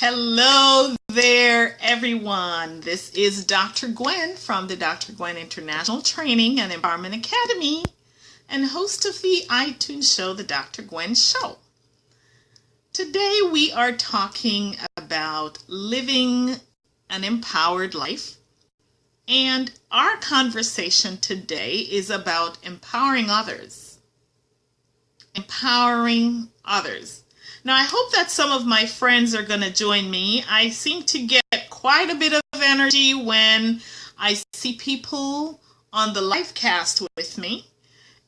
Hello there, everyone. This is Dr. Gwen from the Dr. Gwen International Training and Empowerment Academy and host of the iTunes show, The Dr. Gwen Show. Today we are talking about living an empowered life, and our conversation today is about empowering others. Empowering others. Now, I hope that some of my friends are going to join me. I seem to get quite a bit of energy when I see people on the live cast with me.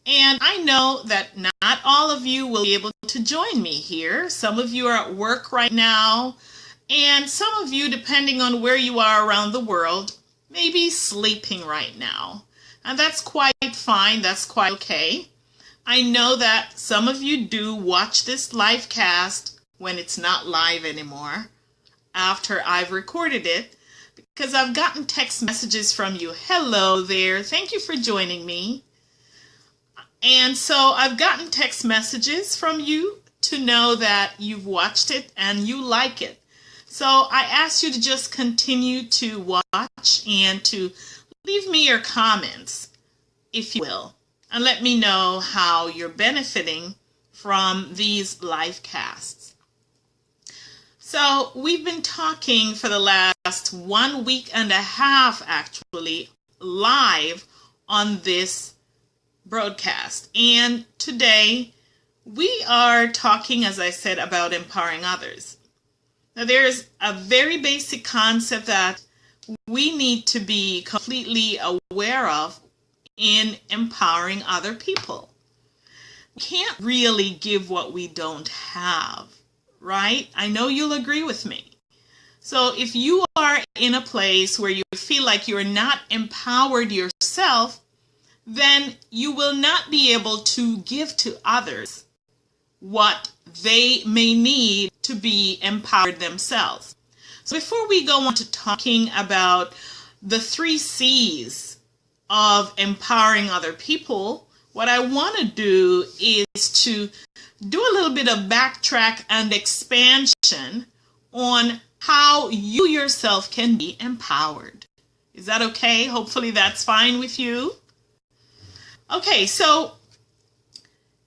And I know that not all of you will be able to join me here. Some of you are at work right now. And some of you, depending on where you are around the world, may be sleeping right now. And that's quite fine. That's quite okay. I know that some of you do watch this live cast when it's not live anymore after I've recorded it, because I've gotten text messages from you. Hello there. Thank you for joining me. And so I've gotten text messages from you to know that you've watched it and you like it. So I ask you to just continue to watch and to leave me your comments, if you will. And let me know how you're benefiting from these live casts. So we've been talking for the last 1 week and a half, actually, live on this broadcast. And today we are talking, as I said, about empowering others. Now, there's a very basic concept that we need to be completely aware of in empowering other people. We can't really give what we don't have, right? I know you'll agree with me. So if you are in a place where you feel like you're not empowered yourself, then you will not be able to give to others what they may need to be empowered themselves. So before we go on to talking about the 3 C's of empowering other people, what I want to do is to do a little bit of backtrack and expansion on how you yourself can be empowered. Is that okay? Hopefully that's fine with you. Okay, so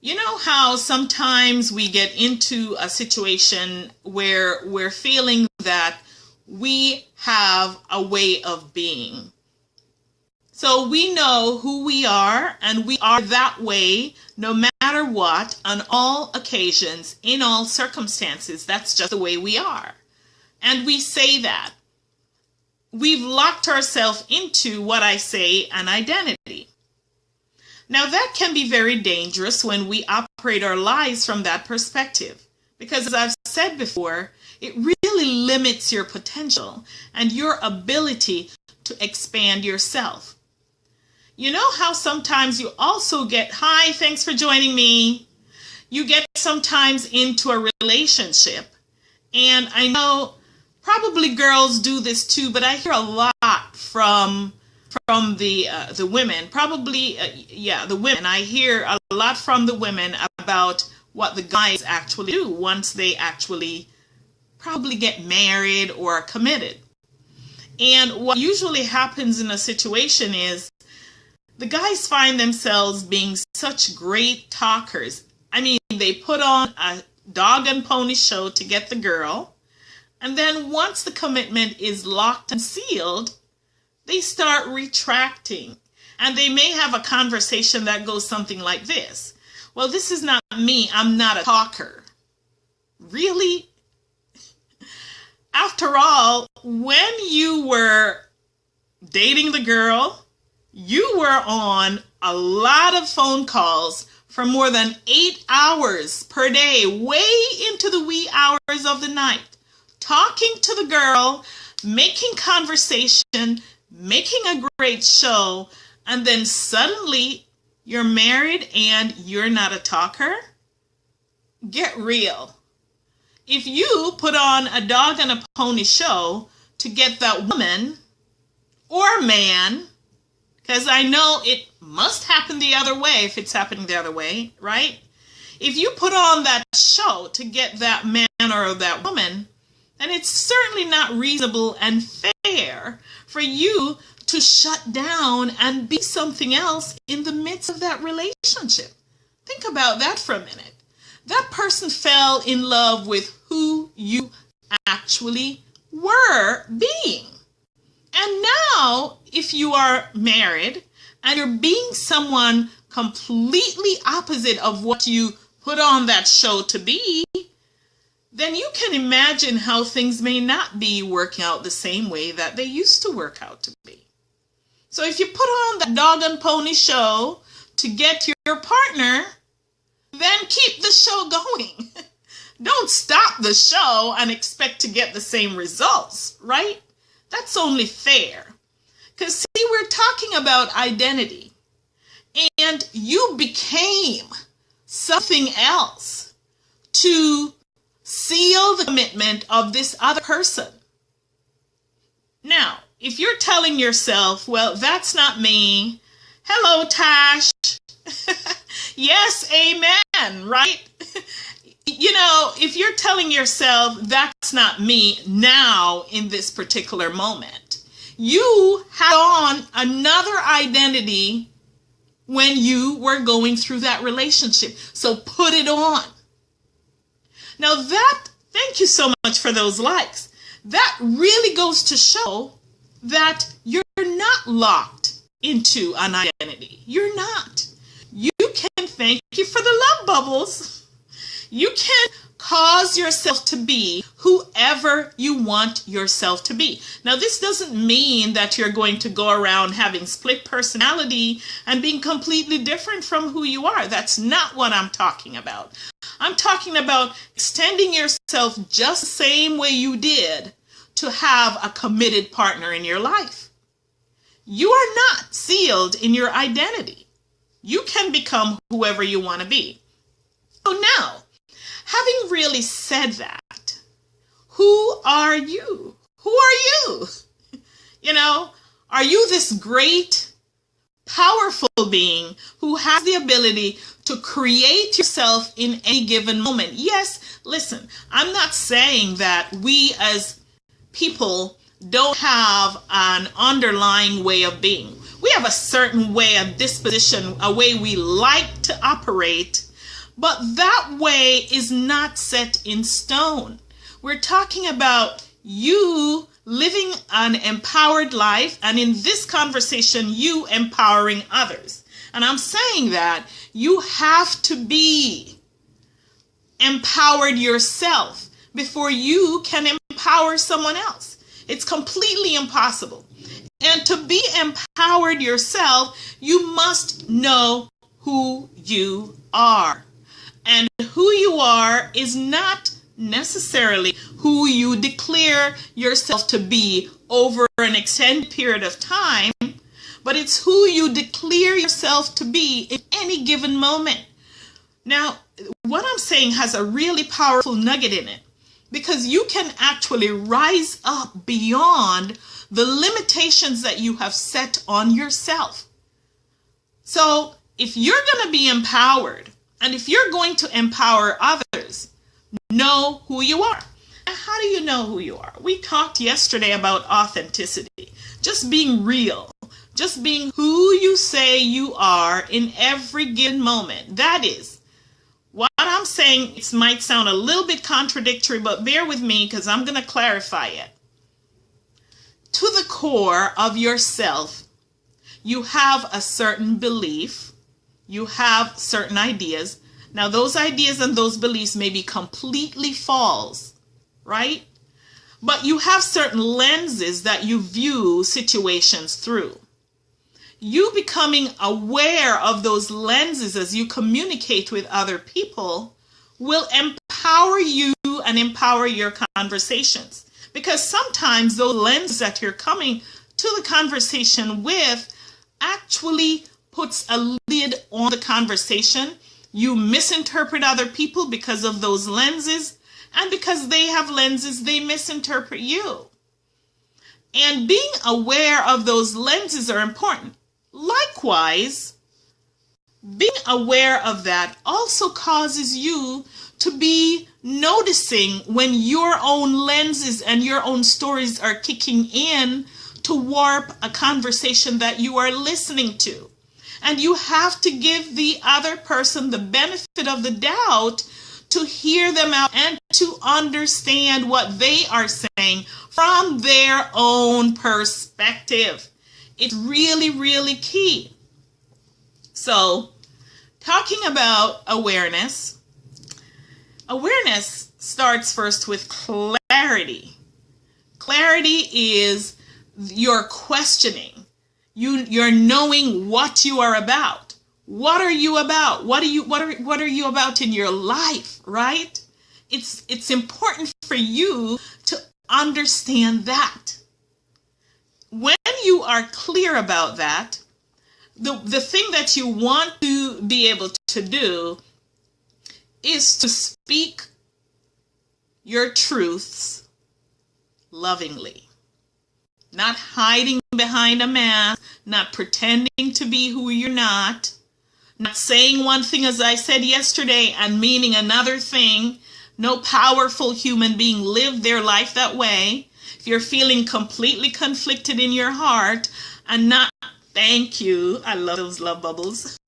you know how sometimes we get into a situation where we're feeling that we have a way of being. So we know who we are, and we are that way no matter what, on all occasions, in all circumstances. That's just the way we are. And we say that. We've locked ourselves into what I say, an identity. Now that can be very dangerous when we operate our lives from that perspective, because as I've said before, it really limits your potential and your ability to expand yourself. You know how sometimes you also get, hi, thanks for joining me. You get sometimes into a relationship. And I know probably girls do this too, but I hear a lot from the women. Probably, the women. I hear a lot from the women about what the guys actually do once they actually probably get married or committed. And what usually happens in a situation is the guys find themselves being such great talkers. I mean, they put on a dog and pony show to get the girl. And then once the commitment is locked and sealed, they start retracting. And they may have a conversation that goes something like this. Well, this is not me. I'm not a talker. Really? After all, when you were dating the girl, you were on a lot of phone calls for more than 8 hours per day, way into the wee hours of the night, talking to the girl, making conversation, making a great show, and then suddenly you're married and you're not a talker? Get real. If you put on a dog and a pony show to get that woman or man, because I know it must happen the other way if it's happening the other way, right? If you put on that show to get that man or that woman, And it's certainly not reasonable and fair for you to shut down and be something else in the midst of that relationship. Think about that for a minute. That person fell in love with who you actually were being. And now, if you are married and you're being someone completely opposite of what you put on that show to be, then you can imagine how things may not be working out the same way that they used to work out to be. So if you put on that dog and pony show to get your partner, then keep the show going. Don't stop the show and expect to get the same results, right? That's only fair. Because see, we're talking about identity. And you became something else to seal the commitment of this other person. Now, if you're telling yourself, well, that's not me. Hello, Tash. Yes, amen, right? You know, if you're telling yourself that's not me now in this particular moment, you had on another identity when you were going through that relationship. So put it on. Now thank you so much for those likes. That really goes to show that you're not locked into an identity. You're not. You can thank you for the love bubbles. You can cause yourself to be whoever you want yourself to be. Now, this doesn't mean that you're going to go around having split personality and being completely different from who you are. That's not what I'm talking about. I'm talking about extending yourself just the same way you did to have a committed partner in your life. You are not sealed in your identity. You can become whoever you want to be. So now, having really said that, who are you? Who are you? You know, are you this great, powerful being who has the ability to create yourself in any given moment? Yes, listen, I'm not saying that we as people don't have an underlying way of being. We have a certain way of disposition, a way we like to operate, but that way is not set in stone. We're talking about you living an empowered life, and in this conversation, you empowering others. And I'm saying that you have to be empowered yourself before you can empower someone else. It's completely impossible. And to be empowered yourself, you must know who you are. And who you are is not necessarily who you declare yourself to be over an extended period of time, but it's who you declare yourself to be in any given moment. Now, what I'm saying has a really powerful nugget in it, because you can actually rise up beyond the limitations that you have set on yourself. So if you're going to be empowered, and if you're going to empower others, know who you are. And how do you know who you are? We talked yesterday about authenticity, just being real, just being who you say you are in every given moment. That is what I'm saying. It might sound a little bit contradictory, but bear with me because I'm going to clarify it. To the core of yourself, you have a certain belief. You have certain ideas. Now, those ideas and those beliefs may be completely false, right? But you have certain lenses that you view situations through. You becoming aware of those lenses as you communicate with other people will empower you and empower your conversations. Because sometimes those lenses that you're coming to the conversation with actually puts a lid on the conversation. You misinterpret other people because of those lenses, and because they have lenses, they misinterpret you. And being aware of those lenses are important. Likewise, being aware of that also causes you to be noticing when your own lenses and your own stories are kicking in to warp a conversation that you are listening to. And you have to give the other person the benefit of the doubt to hear them out and to understand what they are saying from their own perspective. It's really, really key. So, talking about awareness, awareness starts first with clarity. Clarity is your questioning. You're knowing what you are about. What are you about? What are you about in your life, right? It's important for you to understand that. When you are clear about that, the thing that you want to be able to do is to speak your truths lovingly. Not hiding behind a mask, not pretending to be who you're not saying one thing, as I said yesterday, and meaning another thing. No powerful human being lived their life that way. If you're feeling completely conflicted in your heart and not, thank you, I love those love bubbles.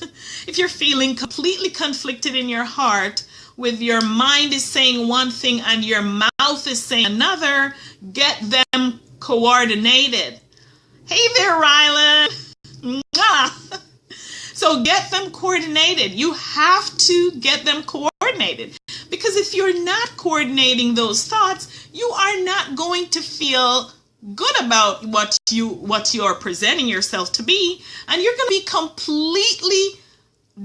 If you're feeling completely conflicted in your heart, with your mind is saying one thing and your mouth is saying another, get them coordinated. Hey there, Rylan. Mwah. So get them coordinated. You have to get them coordinated. Because if you're not coordinating those thoughts, you are not going to feel good about what you are presenting yourself to be, and you're going to be completely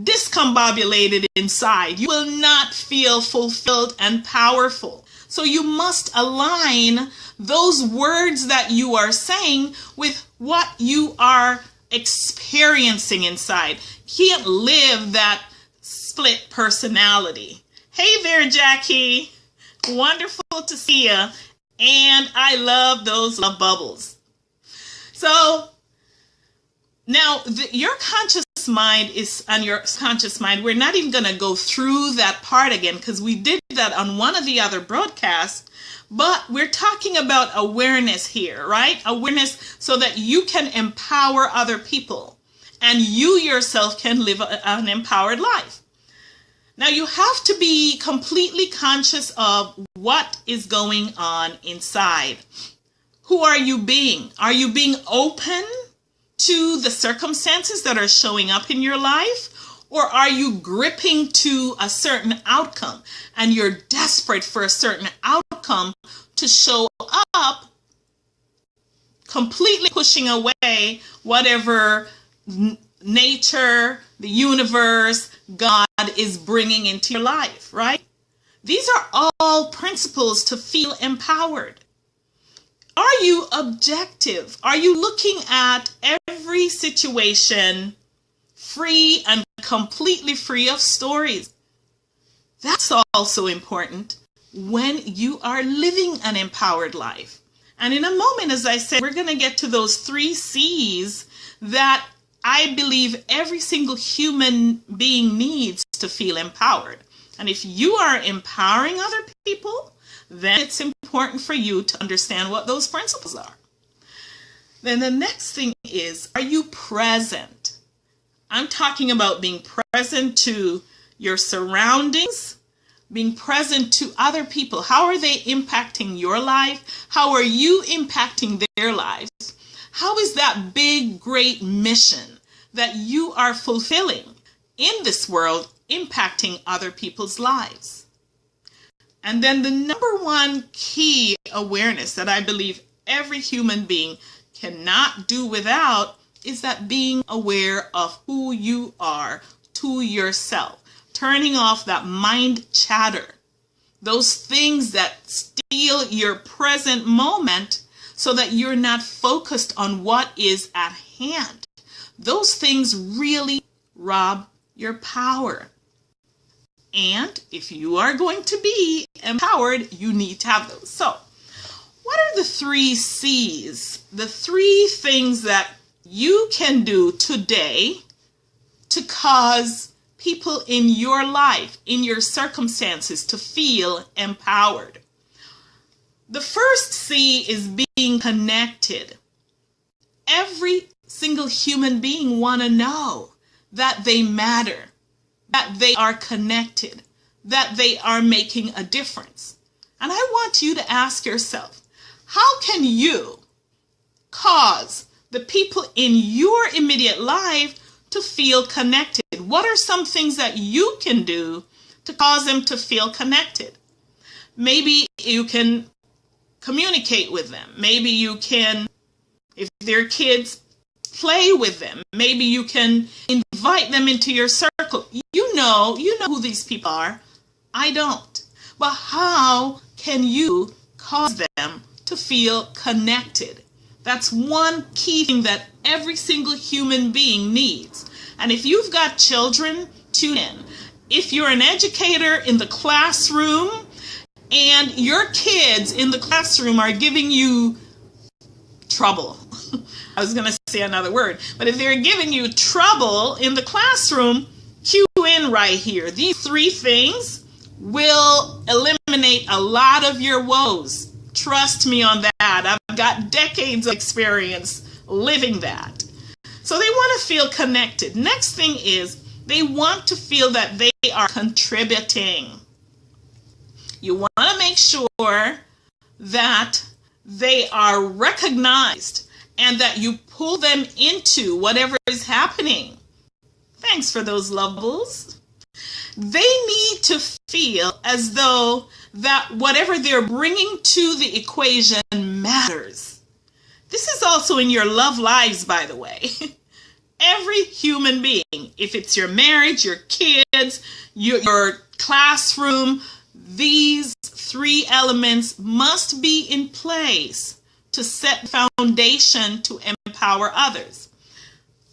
discombobulated inside. You will not feel fulfilled and powerful. So you must align those words that you are saying with what you are experiencing inside. Can't live that split personality. Hey there, Jackie. Wonderful to see you. And I love those love bubbles. So now your conscious mind and your subconscious mind, we're not even going to go through that part again because we did that on one of the other broadcasts. But we're talking about awareness here, right? Awareness so that you can empower other people and you yourself can live an empowered life. Now you have to be completely conscious of what is going on inside. Who are you being? Are you being open to the circumstances that are showing up in your life? Or are you gripping to a certain outcome and you're desperate for a certain outcome to show up, completely pushing away whatever nature, the universe, God is bringing into your life, right? These are all principles to feel empowered. Are you objective? Are you looking at every situation free and completely free of stories? That's also important when you are living an empowered life. And in a moment, as I said, we're going to get to those 3 C's that I believe every single human being needs to feel empowered. And if you are empowering other people, then it's important for you to understand what those principles are. Then the next thing is, are you present? I'm talking about being present to your surroundings, being present to other people. How are they impacting your life? How are you impacting their lives? How is that big, great mission that you are fulfilling in this world impacting other people's lives? And then the number 1 key awareness that I believe every human being cannot do without is that being aware of who you are to yourself. Turning off that mind chatter. Those things that steal your present moment so that you're not focused on what is at hand. Those things really rob your power. And if you are going to be empowered, you need to have those. So, what are the 3 C's? The 3 things that you can do today to cause people in your life, in your circumstances, to feel empowered. The first C is being connected. Every single human being want to know that they matter, that they are connected, that they are making a difference. And I want you to ask yourself, how can you cause the people in your immediate life to feel connected? What are some things that you can do to cause them to feel connected? Maybe you can communicate with them. Maybe you can, if they're kids, play with them. Maybe you can invite them into your circle. You know who these people are. I don't. But how can you cause them to feel connected? That's one key thing that every single human being needs. And if you've got children, tune in. If you're an educator in the classroom and your kids in the classroom are giving you trouble, I was going to say another word, but if they're giving you trouble in the classroom, cue in right here. These 3 things will eliminate a lot of your woes. Trust me on that. I've got decades of experience living that. So they want to feel connected. Next thing is they want to feel that they are contributing. You want to make sure that they are recognized and that you pull them into whatever is happening. Thanks for those love bubbles. They need to feel as though that whatever they're bringing to the equation matters. This is also in your love lives, by the way. Every human being, if it's your marriage, your kids, your classroom, these 3 elements must be in place to set the foundation to empower others.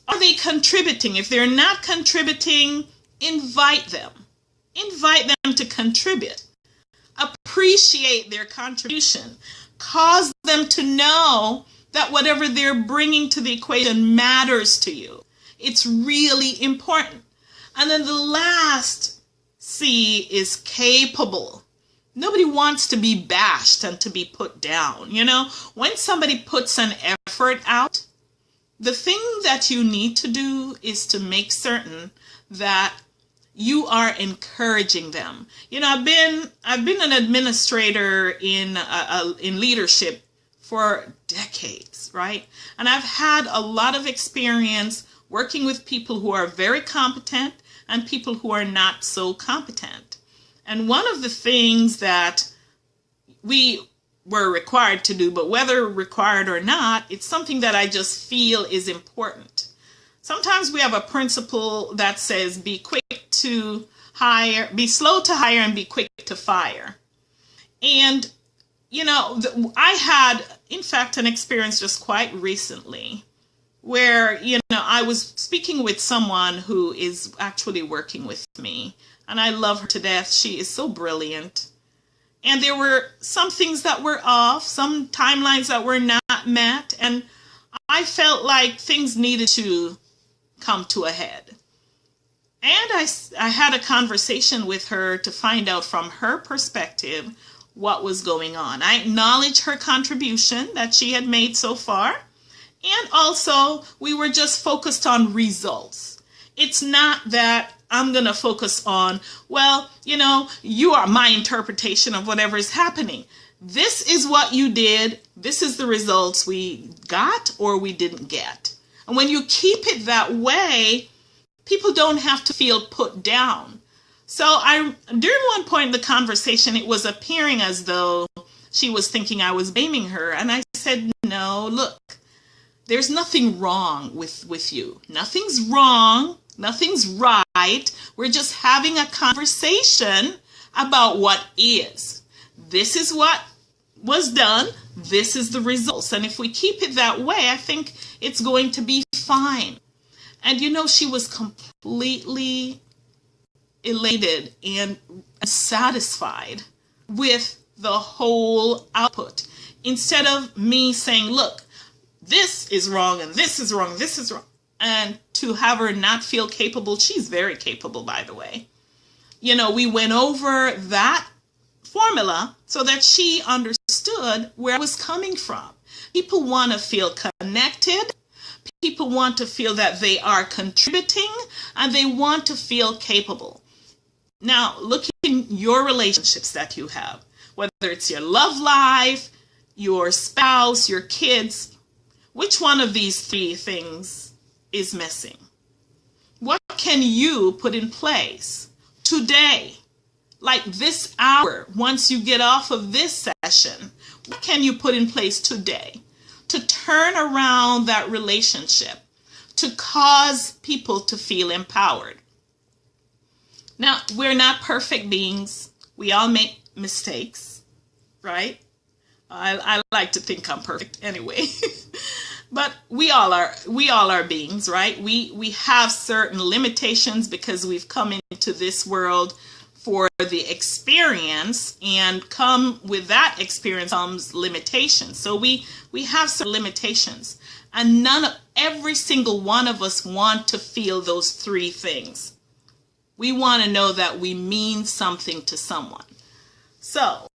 Are they contributing? If they're not contributing, invite them. Invite them to contribute. Appreciate their contribution. Cause them to know that whatever they're bringing to the equation matters to you. It's really important. And then the last C is capable. Nobody wants to be bashed and to be put down. You know, when somebody puts an effort out, the thing that you need to do is to make certain that you are encouraging them. You know, I've been an administrator in leadership for decades, right? And I've had a lot of experience working with people who are very competent and people who are not so competent. And one of the things that we were required to do, but whether required or not, it's something that I just feel is important. Sometimes we have a principle that says be quick to hire, be slow to hire, and be quick to fire. And, you know, I had, in fact, an experience just quite recently where, you know, I was speaking with someone who is actually working with me, and I love her to death. She is so brilliant. And there were some things that were off, some timelines that were not met, and I felt like things needed to come to a head. And I had a conversation with her to find out from her perspective what was going on. I acknowledged her contribution that she had made so far, and also we were just focused on results. It's not that I'm going to focus on, well, you know, you are my interpretation of whatever is happening. This is what you did. This is the results we got or we didn't get. And when you keep it that way, people don't have to feel put down. So during one point in the conversation, it was appearing as though she was thinking I was blaming her. And I said, no, look, there's nothing wrong with you. Nothing's wrong. Nothing's right. We're just having a conversation about what is. This is what was done. This is the results. And if we keep it that way, I think it's going to be fine. And you know, she was completely elated and satisfied with the whole output. Instead of me saying, look, this is wrong and this is wrong, this is wrong. and to have her not feel capable. She's very capable, by the way. You know, we went over that formula so that she understood where I was coming from. People want to feel connected. People want to feel that they are contributing, and they want to feel capable. Now, look in your relationships that you have, whether it's your love life, your spouse, your kids. Which one of these three things is missing? What can you put in place today, like this hour, once you get off of this session? What can you put in place today to turn around that relationship, to cause people to feel empowered? Now, we're not perfect beings. We all make mistakes, right? I like to think I'm perfect anyway. But we all are beings, right? We have certain limitations because we've come into this world for the experience, and come with that experience comes limitations. So we have some limitations, and every single one of us want to feel those three things. We want to know that we mean something to someone. So,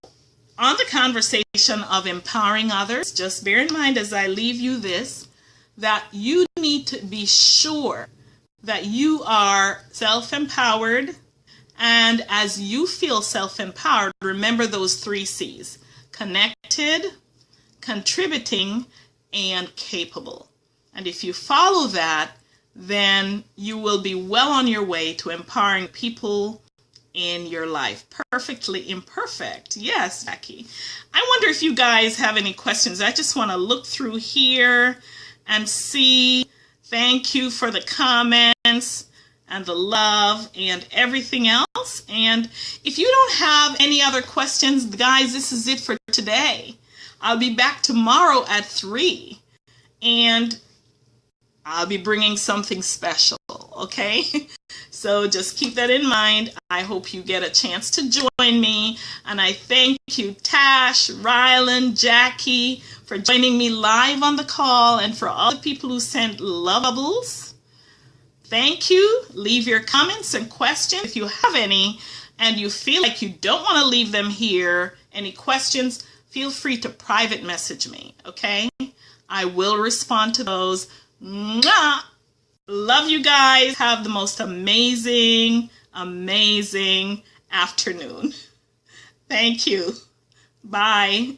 on the conversation of empowering others, just bear in mind as I leave you this, that you need to be sure that you are self-empowered. And as you feel self-empowered, remember those three C's: connected, contributing, and capable. And if you follow that, then you will be well on your way to empowering people in your life. Perfectly imperfect. Yes, Jackie. I wonder if you guys have any questions. I just want to look through here and see. Thank you for the comments and the love and everything else. And if you don't have any other questions, guys, this is it for today. I'll be back tomorrow at 3, and I'll be bringing something special, okay? So just keep that in mind. I hope you get a chance to join me. And I thank you, Tash, Rylan, Jackie, for joining me live on the call, and for all the people who sent love bubbles. Thank you. Leave your comments and questions if you have any, and you feel like you don't want to leave them here. Any questions, feel free to private message me, okay? I will respond to those. Mwah! Love you guys. Have the most amazing afternoon. Thank you. Bye.